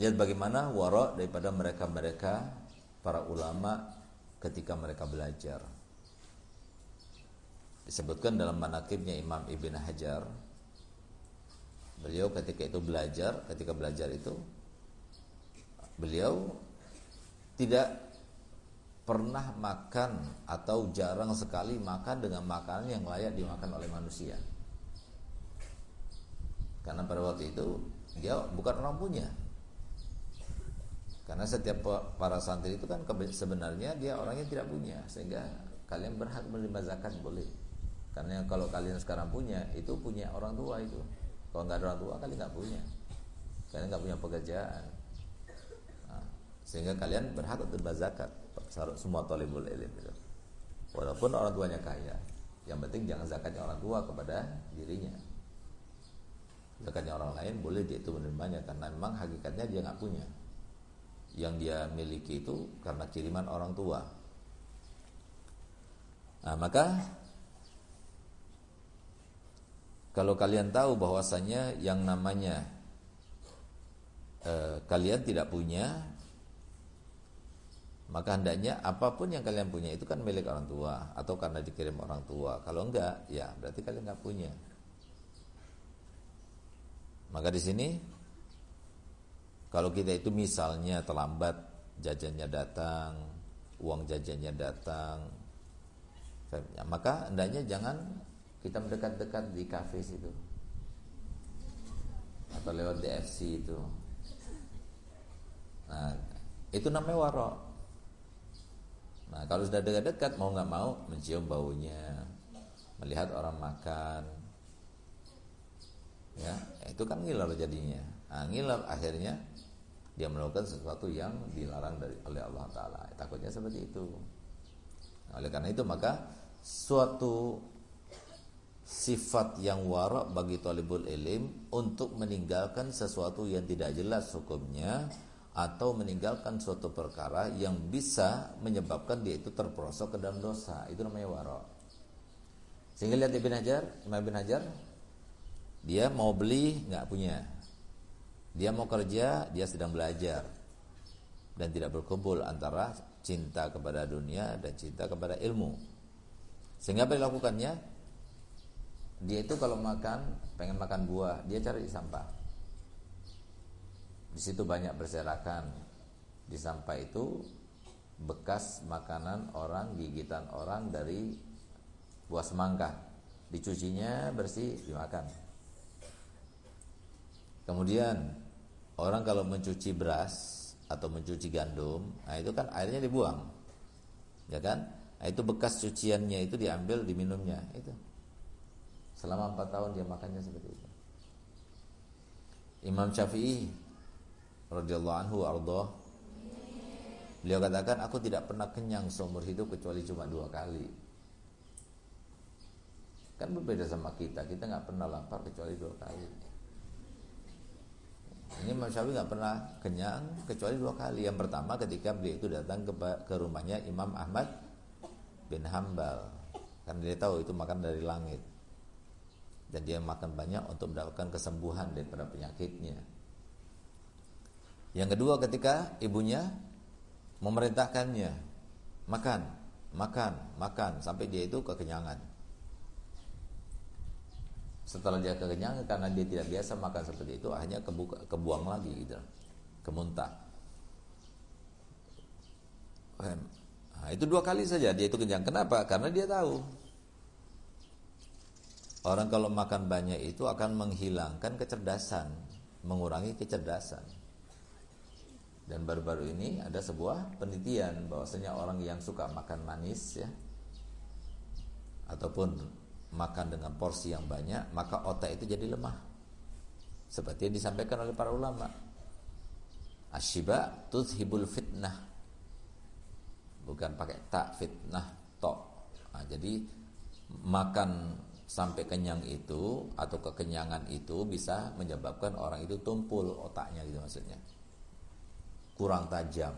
Lihat bagaimana wara daripada mereka-mereka para ulama ketika mereka belajar. Disebutkan dalam manaqibnya Imam Ibn Hajar, beliau ketika belajar itu beliau tidak pernah makan atau jarang sekali makan dengan makanan yang layak dimakan oleh manusia. Karena pada waktu itu dia bukan orang punya. Karena setiap para santri itu kan sebenarnya dia orangnya tidak punya, sehingga kalian berhak menerima zakat boleh. Karena kalau kalian sekarang punya, itu punya orang tua itu. Kalau nggak ada orang tua, kalian nggak punya. Kalian nggak punya pekerjaan. Nah, sehingga kalian berhak untuk berzakat. Semua thalibul ilm itu. Walaupun orang tuanya kaya, yang penting jangan zakatnya orang tua kepada dirinya. Zakatnya orang lain boleh dia itu menerimanya, karena memang hakikatnya dia nggak punya. Yang dia miliki itu karena kiriman orang tua. Nah, maka kalau kalian tahu bahwasanya yang namanya kalian tidak punya, maka hendaknya apapun yang kalian punya itu kan milik orang tua atau karena dikirim orang tua. Kalau enggak, ya berarti kalian enggak punya. Maka di sini kalau kita itu misalnya terlambat jajannya datang, uang jajannya datang, maka hendaknya jangan kita mendekat-dekat di kafe situ atau lewat DFC itu. Nah, itu namanya wara. Nah, kalau sudah dekat-dekat, mau nggak mau mencium baunya, melihat orang makan, ya itu kan ngiler jadinya. Nah, ngiler akhirnya dia melakukan sesuatu yang dilarang oleh Allah Ta'ala. Takutnya seperti itu. Nah, oleh karena itu maka suatu sifat yang wara bagi talibul ilm untuk meninggalkan sesuatu yang tidak jelas hukumnya atau meninggalkan suatu perkara yang bisa menyebabkan dia itu terperosok ke dalam dosa, itu namanya wara. Sehingga lihat Imam Ibn Hajar, dia mau beli nggak punya, dia mau kerja, dia sedang belajar, dan tidak berkumpul antara cinta kepada dunia dan cinta kepada ilmu. Sehingga apa dilakukannya? Dia itu kalau pengen makan buah, dia cari di sampah. Di situ banyak berserakan. Di sampah itu bekas makanan orang, gigitan orang dari buah semangka. Dicucinya bersih, dimakan. Kemudian orang kalau mencuci beras atau mencuci gandum, nah itu kan airnya dibuang, ya kan? Nah, itu bekas cuciannya itu diambil, diminumnya itu. Selama 4 tahun dia makannya seperti itu. Imam Syafi'i radhiyallahu anhu ardhah, beliau katakan, aku tidak pernah kenyang seumur hidup kecuali cuma 2 kali. Kan berbeda sama kita nggak pernah lapar kecuali 2 kali. Ini Imam Syafi'i nggak pernah kenyang kecuali 2 kali. Yang pertama ketika beliau itu datang ke rumahnya Imam Ahmad bin Hambal, karena dia tahu itu makan dari langit, dan dia makan banyak untuk mendapatkan kesembuhan daripada penyakitnya. Yang kedua ketika ibunya memerintahkannya makan sampai dia itu kekenyangan. Setelah dia kekenyangan, karena dia tidak biasa makan seperti itu, akhirnya kebuang lagi gitu, kemuntah. Nah, itu 2 kali saja dia itu kenyang. Kenapa? Karena dia tahu orang kalau makan banyak itu akan menghilangkan kecerdasan, mengurangi kecerdasan. Dan baru-baru ini ada sebuah penelitian bahwasanya orang yang suka makan manis, ya, ataupun makan dengan porsi yang banyak, maka otak itu jadi lemah. Seperti yang disampaikan oleh para ulama, asyiba tuzhibul fitnah, bukan pakai tak, fitnah tok. Nah, jadi makan sampai kenyang itu atau kekenyangan itu bisa menyebabkan orang itu tumpul otaknya, gitu maksudnya, kurang tajam.